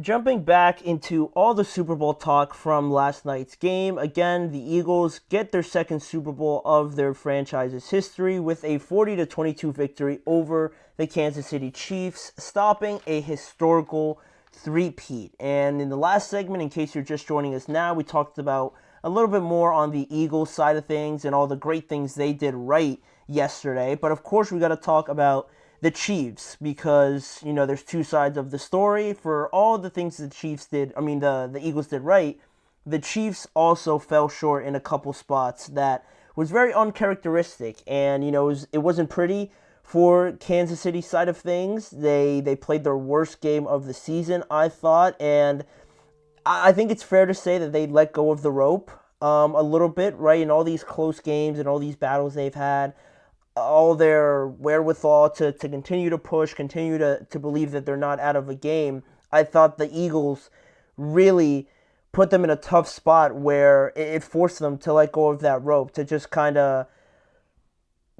Jumping back into all the Super Bowl talk from last night's game, again, the Eagles get their second Super Bowl of their franchise's history with a 40-22 victory over the Kansas City Chiefs, stopping a historical three-peat. And in the last segment, in case you're just joining us now, we talked about a little bit more on the Eagles side of things and all the great things they did right yesterday. But of course, we got to talk about the Chiefs because, there's two sides of the story. For all the things the Chiefs did, the Eagles did right, the Chiefs also fell short in a couple spots that was very uncharacteristic. And, it wasn't pretty for Kansas City side of things. They played their worst game of the season, I thought, and I think it's fair to say that they let go of the rope a little bit, right? In all these close games and all these battles they've had, all their wherewithal to continue to push, continue to believe that they're not out of a game. I thought the Eagles really put them in a tough spot where it forced them to let go of that rope, to just kind of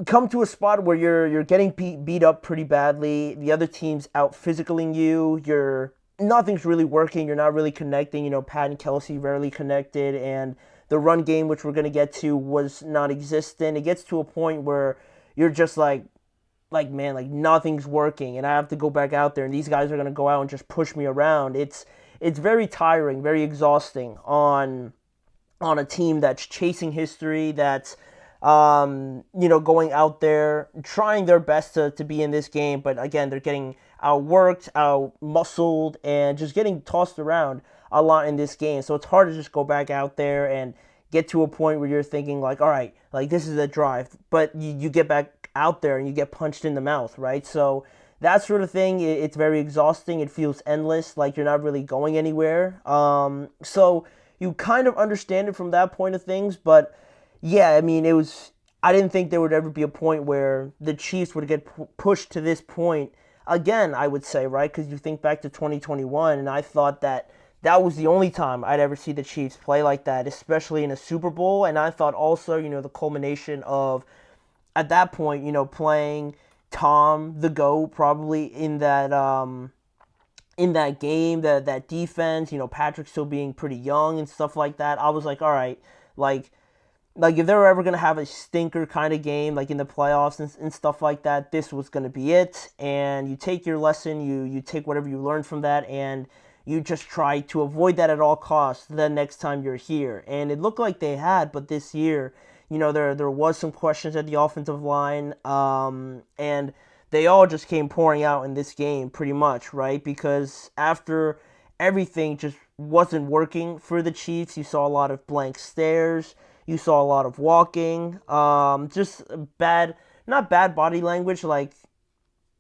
come to a spot where you're getting beat up pretty badly. The other team's out physicaling you. Nothing's really working. You're not really connecting. Pat and Kelsey rarely connected, and the run game, which we're gonna get to, was non-existent. It gets to a point where you're just like man, like nothing's working, and I have to go back out there, and these guys are gonna go out and just push me around. It's very tiring, very exhausting on a team that's chasing history, that's going out there, trying their best to be in this game, but again, they're getting outworked, out muscled, and just getting tossed around a lot in this game. So it's hard to just go back out there and get to a point where you're thinking like, all right, like this is a drive, but you get back out there and you get punched in the mouth, right? So that sort of thing, it's very exhausting. It feels endless, like you're not really going anywhere. So you kind of understand it from that point of things, but yeah, it was. I didn't think there would ever be a point where the Chiefs would get pushed to this point again. I would say, right, because you think back to 2021, and I thought that was the only time I'd ever see the Chiefs play like that, especially in a Super Bowl. And I thought also, the culmination of at that point, playing Tom the GOAT probably in that game, that defense, Patrick still being pretty young and stuff like that. I was like, all right, like if they were ever gonna have a stinker kind of game, like in the playoffs and stuff like that, this was gonna be it. And you take your lesson, you take whatever you learned from that, and you just try to avoid that at all costs the next time you're here. And it looked like they had, but this year, there was some questions at the offensive line, and they all just came pouring out in this game pretty much, right? Because after everything just wasn't working for the Chiefs, you saw a lot of blank stares. You saw a lot of walking, just bad, not bad body language, like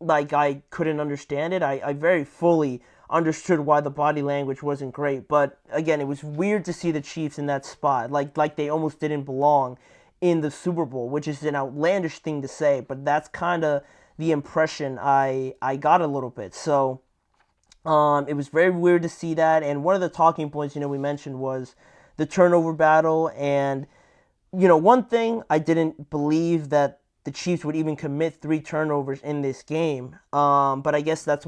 I couldn't understand it. I very fully understood why the body language wasn't great, but again, it was weird to see the Chiefs in that spot, like they almost didn't belong in the Super Bowl, which is an outlandish thing to say, but that's kind of the impression I got a little bit. So it was very weird to see that, and one of the talking points we mentioned was the turnover battle. And one thing, I didn't believe that the Chiefs would even commit three turnovers in this game. But I guess that's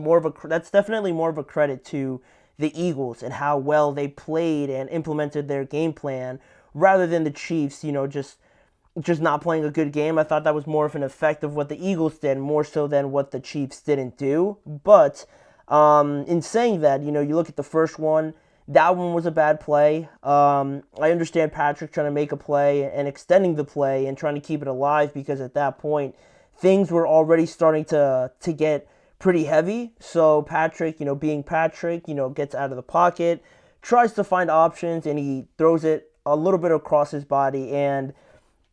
definitely more of a credit to the Eagles and how well they played and implemented their game plan rather than the Chiefs. Just not playing a good game. I thought that was more of an effect of what the Eagles did, more so than what the Chiefs didn't do. But in saying that, you look at the first one. That one was a bad play. I understand Patrick trying to make a play and extending the play and trying to keep it alive, because at that point things were already starting to get pretty heavy. So Patrick, being Patrick, gets out of the pocket, tries to find options, and he throws it a little bit across his body. And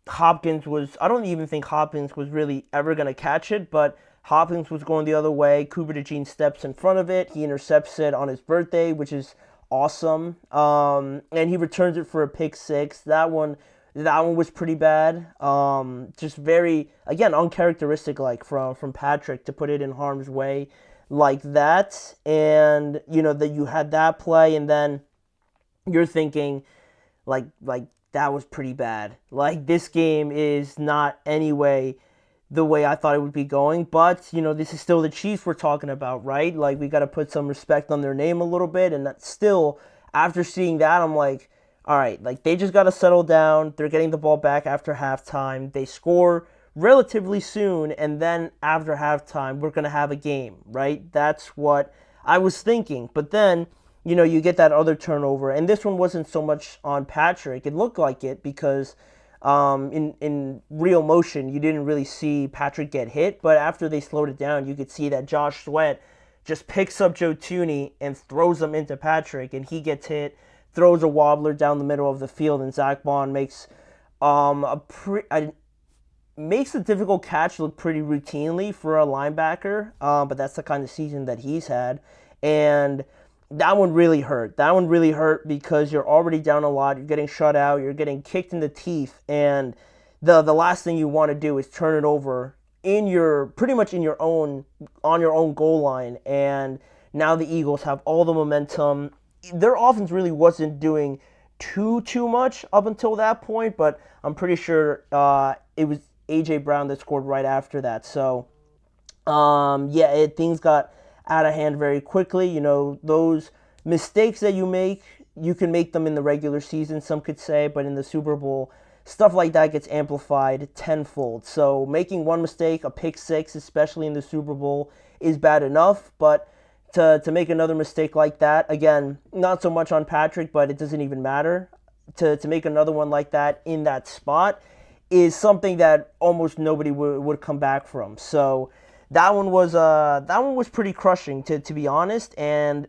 I don't even think Hopkins was really ever going to catch it, but Hopkins was going the other way. Cooper DeJean steps in front of it. He intercepts it on his birthday, which is awesome. And he returns it for a pick six. That one was pretty bad. Just very, again, uncharacteristic, like from Patrick, to put it in harm's way like that. And that you had that play, and then you're thinking like that was pretty bad. Like, this game is not any way the way I thought it would be going. But, this is still the Chiefs we're talking about, right? Like, we got to put some respect on their name a little bit. And that's still, after seeing that, I'm like, all right, like, they just got to settle down. They're getting the ball back after halftime. They score relatively soon. And then after halftime, we're going to have a game, right? That's what I was thinking. But then, you get that other turnover. And this one wasn't so much on Patrick. It looked like it because in real motion, you didn't really see Patrick get hit, but after they slowed it down, you could see that Josh Sweat just picks up Joe Thuney and throws him into Patrick, and he gets hit, throws a wobbler down the middle of the field, and Zach Bond makes makes the difficult catch look pretty routinely for a linebacker, but that's the kind of season that he's had, and that one really hurt. That one really hurt because you're already down a lot. You're getting shut out. You're getting kicked in the teeth. And the last thing you want to do is turn it over pretty much on your own goal line. And now the Eagles have all the momentum. Their offense really wasn't doing too much up until that point, but I'm pretty sure it was A.J. Brown that scored right after that. So, things got out of hand very quickly. Those mistakes that you make, you can make them in the regular season, some could say, but in the Super Bowl, stuff like that gets amplified tenfold. So making one mistake, a pick six, especially in the Super Bowl, is bad enough, but to make another mistake like that, again, not so much on Patrick, but it doesn't even matter. To make another one like that in that spot is something that almost nobody would come back from. So that one was pretty crushing, to be honest. And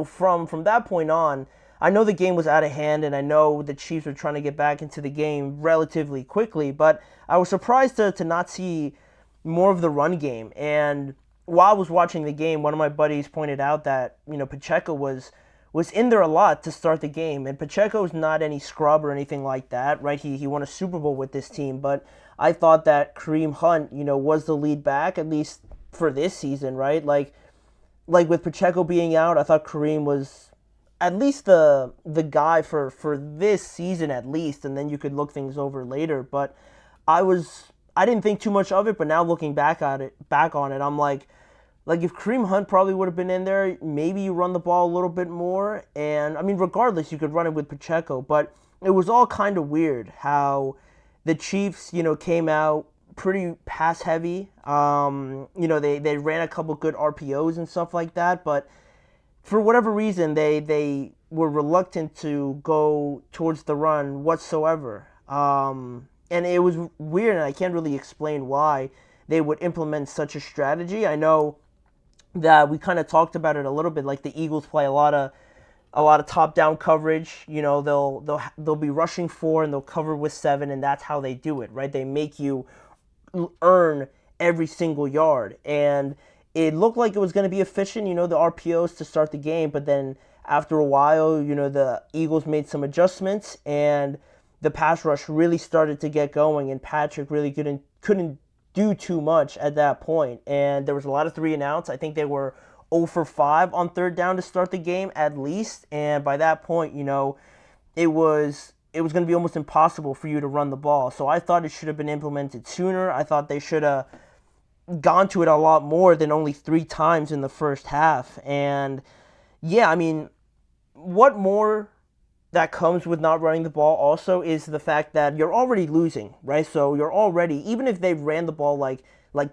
from that point on, I know the game was out of hand, and I know the Chiefs were trying to get back into the game relatively quickly. But I was surprised to not see more of the run game. And while I was watching the game, one of my buddies pointed out that Pacheco was in there a lot to start the game. And Pacheco's not any scrub or anything like that, right? He won a Super Bowl with this team, but I thought that Kareem Hunt, was the lead back, at least for this season, right? Like with Pacheco being out, I thought Kareem was at least the guy for this season at least, and then you could look things over later. But I didn't think too much of it, but now looking back on it, I'm like if Kareem Hunt probably would have been in there, maybe you run the ball a little bit more. And I mean, regardless, you could run it with Pacheco, but it was all kind of weird how the Chiefs, came out pretty pass heavy. They ran a couple good RPOs and stuff like that, but for whatever reason, they were reluctant to go towards the run whatsoever. And it was weird, and I can't really explain why they would implement such a strategy. I know that we kind of talked about it a little bit, like the Eagles play a lot of top-down coverage. They'll be rushing 4 and they'll cover with 7, and that's how they do it, right? They make you earn every single yard, and it looked like it was going to be efficient, the RPOs to start the game, but then after a while, the Eagles made some adjustments, and the pass rush really started to get going, and Patrick really couldn't do too much at that point, and there was a lot of 3 and outs. I think they were 0 for 5 on third down to start the game at least, and by that point, it was going to be almost impossible for you to run the ball. So I thought it should have been implemented sooner. I thought they should have gone to it a lot more than only 3 times in the first half. And yeah, I mean, what more that comes with not running the ball also is the fact that you're already losing, right? So you're already, even if they ran the ball like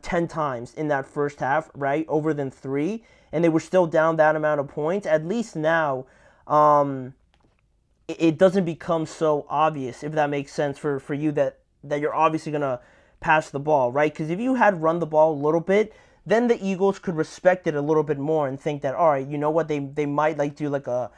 10 times in that first half, right, over than 3, and they were still down that amount of points, at least now it doesn't become so obvious, if that makes sense, for you that you're obviously going to pass the ball, right? Because if you had run the ball a little bit, then the Eagles could respect it a little bit more and think that, all right, you know what, they might do like a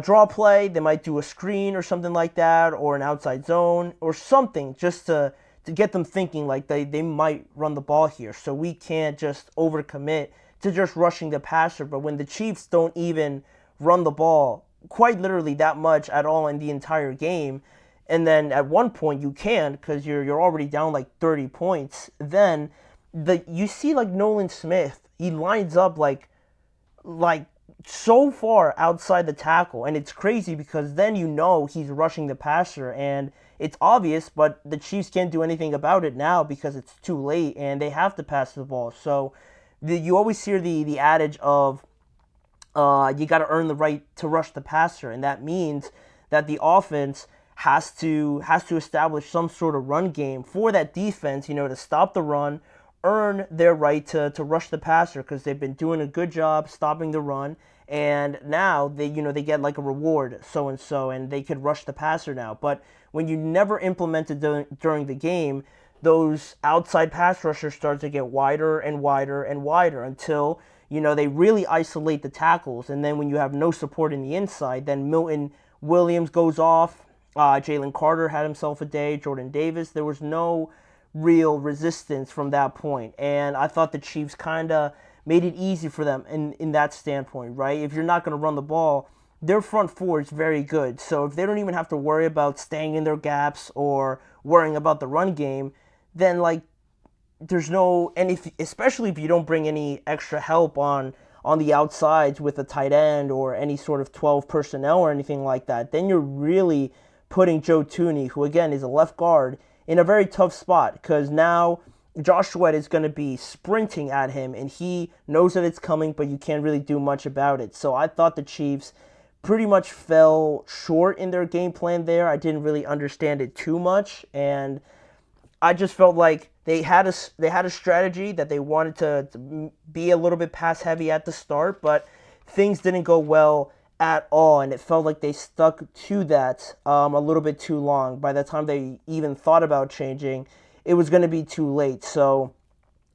draw play, they might do a screen or something like that, or an outside zone or something, just to get them thinking like they might run the ball here. So we can't just overcommit to just rushing the passer. But when the Chiefs don't even run the ball quite literally that much at all in the entire game, and then at one point you can, because you're already down like 30 points, then you see like Nolan Smith, he lines up like so far outside the tackle, and it's crazy because then he's rushing the passer, and it's obvious, but the Chiefs can't do anything about it now because it's too late and they have to pass the ball. So you always hear the adage of you got to earn the right to rush the passer, and that means that the offense has to establish some sort of run game for that defense, to stop the run, earn their right to rush the passer, because they've been doing a good job stopping the run, and now they get like a reward, so and they could rush the passer now. But when you never implement it during the game, those outside pass rushers start to get wider and wider and wider until they really isolate the tackles. And then when you have no support in the inside, then Milton Williams goes off. Jalen Carter had himself a day. Jordan Davis. There was no real resistance from that point. And I thought the Chiefs kind of made it easy for them in that standpoint, right? If you're not going to run the ball, their front four is very good. So if they don't even have to worry about staying in their gaps or worrying about the run game, then there's no, and especially if you don't bring any extra help on the outsides with a tight end or any sort of 12 personnel or anything like that, then you're really putting Joe Thuney, who again is a left guard, in a very tough spot, because now Josh Sweat is going to be sprinting at him, and he knows that it's coming, but you can't really do much about it. So I thought the Chiefs pretty much fell short in their game plan there. I didn't really understand it too much, and I just felt like they had a strategy that they wanted to be a little bit pass heavy at the start, but things didn't go well at all, and it felt like they stuck to that a little bit too long. By the time they even thought about changing, it was going to be too late. So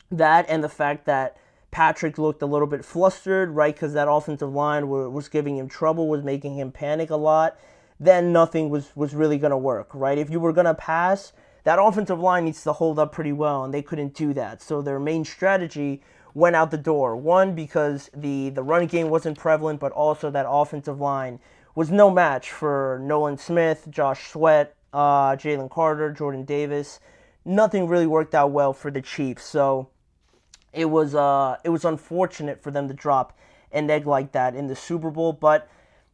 that, and the fact that Patrick looked a little bit flustered, right, because that offensive line was giving him trouble, was making him panic a lot, then nothing was really going to work, right? If you were going to pass, that offensive line needs to hold up pretty well, and they couldn't do that. So their main strategy went out the door. One, because the run game wasn't prevalent, but also that offensive line was no match for Nolan Smith, Josh Sweat, Jalen Carter, Jordan Davis. Nothing really worked out well for the Chiefs. So it was unfortunate for them to drop an egg like that in the Super Bowl. But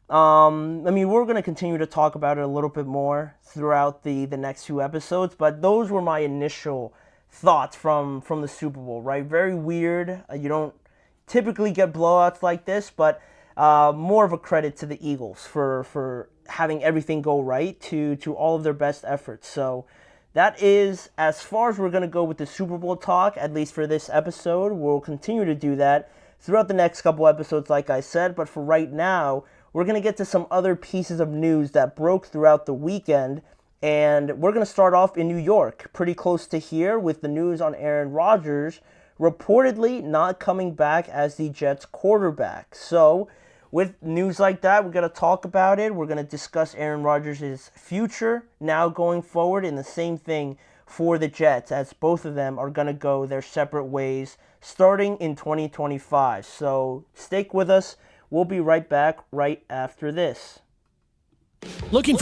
we're going to continue to talk about it a little bit more throughout the next few episodes, but those were my initial thoughts from the Super Bowl, right? Very weird. You don't typically get blowouts like this, but more of a credit to the Eagles for having everything go right to all of their best efforts. So that is as far as we're going to go with the Super Bowl talk, at least for this episode. We'll continue to do that throughout the next couple episodes, like I said, but for right now, we're going to get to some other pieces of news that broke throughout the weekend, and we're going to start off in New York, pretty close to here, with the news on Aaron Rodgers reportedly not coming back as the Jets quarterback. So with news like that, we're going to talk about it. We're going to discuss Aaron Rodgers' future now going forward, and the same thing for the Jets, as both of them are going to go their separate ways starting in 2025. So stick with us. We'll be right back right after this. Looking for